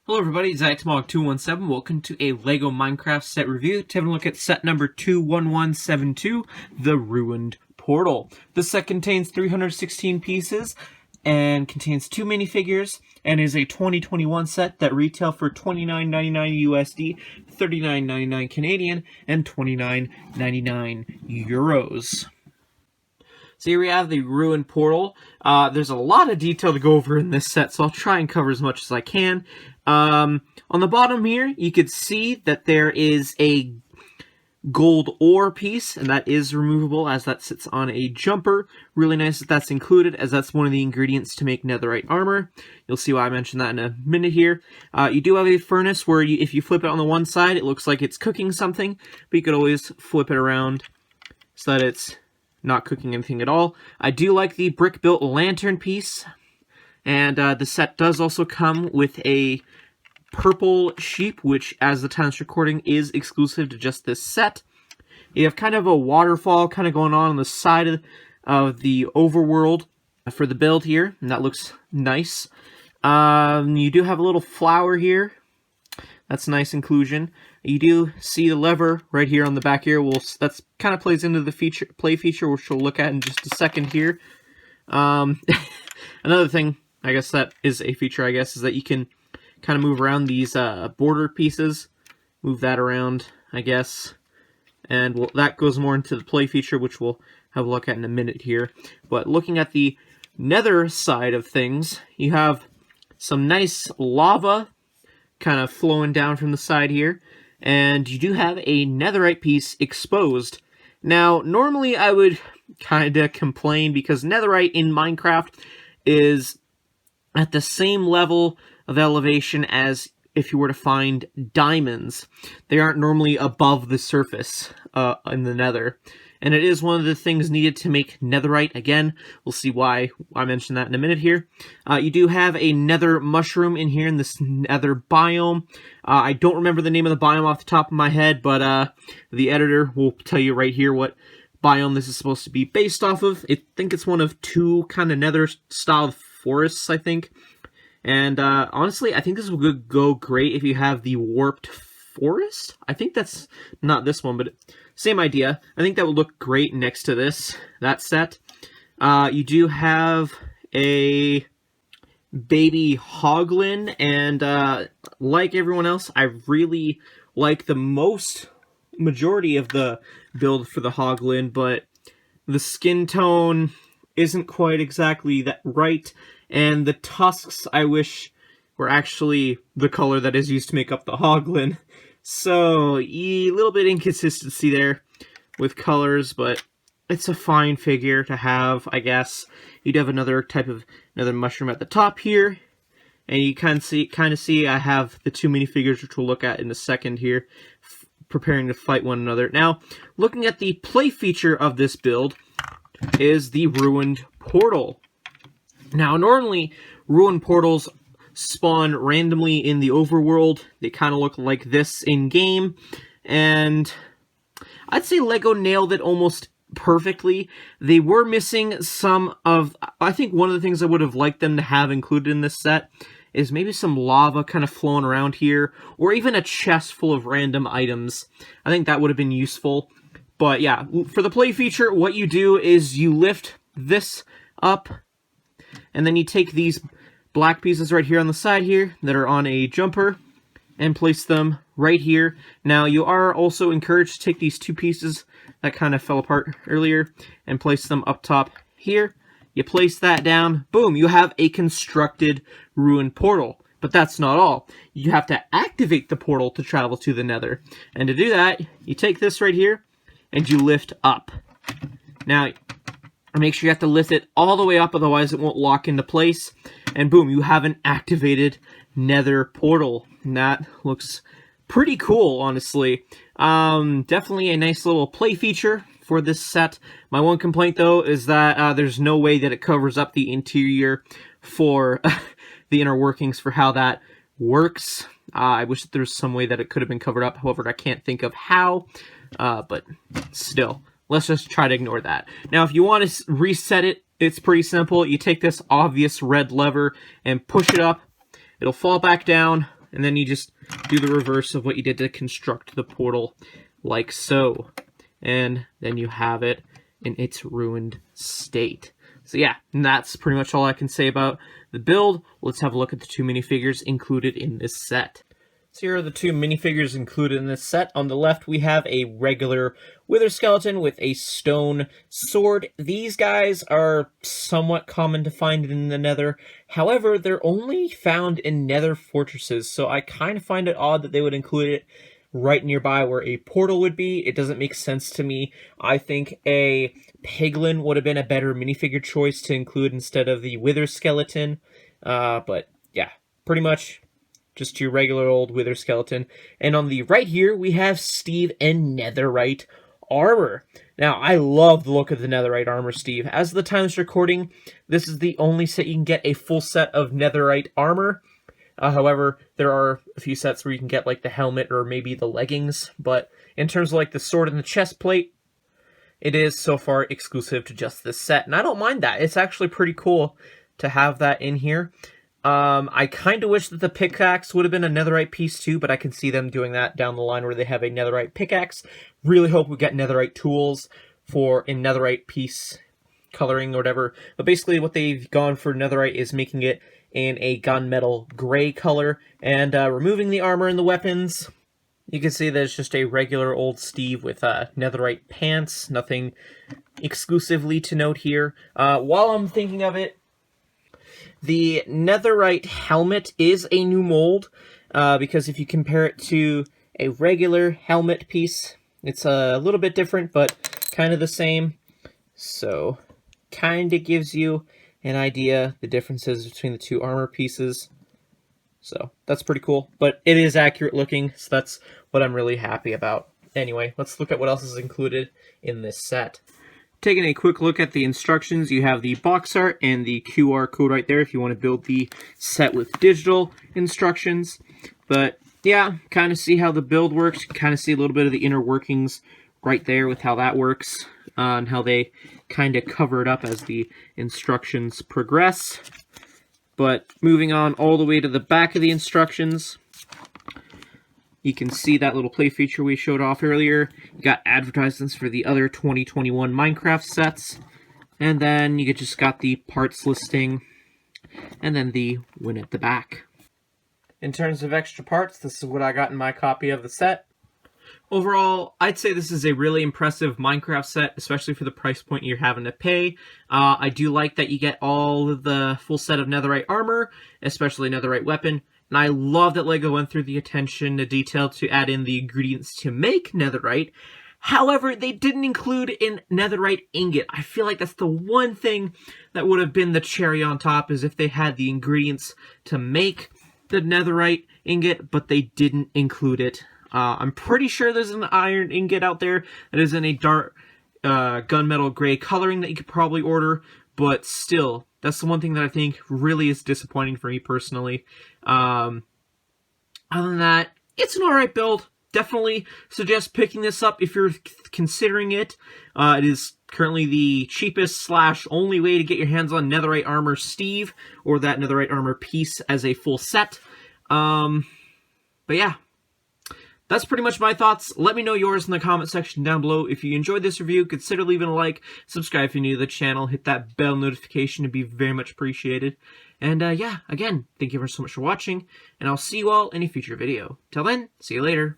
Hello everybody, it's TMOG welcome to a LEGO Minecraft set review. Taking a look at set number 21172, The Ruined Portal. This set contains 316 pieces and contains 2 minifigures and is a 2021 set that retail for $29.99 USD, $39.99 Canadian, and $29.99 Euros. So here we have the Ruined Portal. There's a lot of detail to go over in this set, so I'll try and cover as much as I can. On the bottom here, you can see that there is a gold ore piece, and that is removable as that sits on a jumper. Really nice that that's included, as that's one of the ingredients to make netherite armor. You'll see why I mentioned that in a minute here. You do have a furnace where if you flip it on the one side, it looks like it's cooking something, but you could always flip it around so that it's not cooking anything at all. I do like the brick-built lantern piece, and the set does also come with a purple sheep, which, as the time of recording, is exclusive to just this set. You have kind of a waterfall kind of going on the side of the overworld for the build here, and that looks nice. You do have a little flower here. That's a nice inclusion. You do see the lever right here on the back here. That's kind of plays into the play feature, which we'll look at in just a second here. Another thing, I guess that is a feature, I guess, is that you can kind of move around these border pieces. Move that around, I guess. And that goes more into the play feature, which we'll have a look at in a minute here. But looking at the nether side of things, you have some nice lava kind of flowing down from the side here, and you do have a netherite piece exposed. Now, normally I would kind of complain because netherite in Minecraft is at the same level of elevation as if you were to find diamonds. They aren't normally above the surface in the nether. And it is one of the things needed to make netherite. Again, we'll see why I mentioned that in a minute here. You do have a nether mushroom in here in this nether biome. I don't remember the name of the biome off the top of my head, but the editor will tell you right here what biome this is supposed to be based off of. I think it's one of 2 kind of nether-style forests, I think. And honestly, I think this would go great if you have the warped forest. I think that's not this one, but same idea. I think that would look great next to that set. You do have a baby hoglin, and like everyone else, I really like the majority of the build for the hoglin, but the skin tone isn't quite exactly that right, and the tusks I wish were actually the color that is used to make up the hoglin. So, a little bit inconsistency there with colors, but it's a fine figure to have, I guess. You'd have another mushroom at the top here, and you kind of see I have the 2 minifigures, which we'll look at in a second here, preparing to fight one another. Now, looking at the play feature of this build is the Ruined Portal. Now, normally, Ruined Portals spawn randomly in the overworld. They kind of look like this in-game, and I'd say LEGO nailed it almost perfectly. They were missing some of... I think one of the things I would have liked them to have included in this set is maybe some lava kind of flowing around here, or even a chest full of random items. I think that would have been useful. But yeah, for the play feature, what you do is you lift this up, and then you take these black pieces right here on the side here that are on a jumper and place them right here. Now, you are also encouraged to take these 2 pieces that kind of fell apart earlier and place them up top here. You place that down, boom, you have a constructed Ruined Portal. But that's not all. You have to activate the portal to travel to the nether. And to do that, you take this right here and you lift up. Now, make sure you have to lift it all the way up, otherwise it won't lock into place. And boom, you have an activated nether portal. And that looks pretty cool, honestly. Definitely a nice little play feature for this set. My one complaint, though, is that there's no way that it covers up the interior for the inner workings for how that works. I wish that there was some way that it could have been covered up. However, I can't think of how. But still, let's just try to ignore that. Now, if you want to reset it, it's pretty simple. You take this obvious red lever and push it up. It'll fall back down, And then you just do the reverse of what you did to construct the portal, like so. And then you have it in its ruined state. So yeah, that's pretty much all I can say about the build. Let's have a look at the 2 minifigures included in this set. So here are the 2 minifigures included in this set. On the left, we have a regular wither skeleton with a stone sword. These guys are somewhat common to find in the Nether. However, they're only found in Nether fortresses, so I kind of find it odd that they would include it right nearby where a portal would be. It doesn't make sense to me. I think a piglin would have been a better minifigure choice to include instead of the wither skeleton. But yeah, pretty much just your regular old wither skeleton. And on the right here, we have Steve in netherite armor. Now, I love the look of the netherite armor, Steve. As of the time of this recording, this is the only set you can get a full set of netherite armor. However, there are a few sets where you can get like the helmet or maybe the leggings, but in terms of like the sword and the chest plate, it is so far exclusive to just this set, and I don't mind that. It's actually pretty cool to have that in here. I kind of wish that the pickaxe would have been a netherite piece too, but I can see them doing that down the line where they have a netherite pickaxe. Really hope we get netherite tools for a netherite piece coloring or whatever, but basically what they've gone for netherite is making it in a gunmetal gray color, and removing the armor and the weapons. You can see that it's just a regular old Steve with netherite pants, nothing exclusively to note here. While I'm thinking of it, the netherite helmet is a new mold, because if you compare it to a regular helmet piece, it's a little bit different, but kind of the same. So, kind of gives you an idea the differences between the 2 armor pieces. So that's pretty cool, but it is accurate looking, so that's what I'm really happy about. Anyway, let's look at what else is included in this set. Taking a quick look at the instructions, you have the box art and the QR code right there if you want to build the set with digital instructions. But yeah, kind of see how the build works, kind of see a little bit of the inner workings right there with how that works, and how they kind of cover it up as the instructions progress. But moving on all the way to the back of the instructions, you can see that little play feature we showed off earlier. You got advertisements for the other 2021 Minecraft sets, and then you just got the parts listing, and then the win at the back. In terms of extra parts, this is what I got in my copy of the set. Overall, I'd say this is a really impressive Minecraft set, especially for the price point you're having to pay. I do like that you get all of the full set of netherite armor, especially netherite weapon, and I love that LEGO went through the attention to detail to add in the ingredients to make netherite. However, they didn't include in netherite ingot. I feel like that's the one thing that would have been the cherry on top, is if they had the ingredients to make the netherite ingot, but they didn't include it. I'm pretty sure there's an iron ingot out there that is in a dark gunmetal gray coloring that you could probably order, but still, that's the one thing that I think really is disappointing for me personally. Other than that, it's an alright build. Definitely suggest picking this up if you're considering it. It is currently the cheapest / only way to get your hands on netherite armor Steve, or that netherite armor piece as a full set. But yeah, that's pretty much my thoughts. Let me know yours in the comment section down below. If you enjoyed this review, consider leaving a like, subscribe if you're new to the channel, hit that bell notification to be very much appreciated. And yeah, again, thank you so much for watching, and I'll see you all in a future video. Till then, see you later.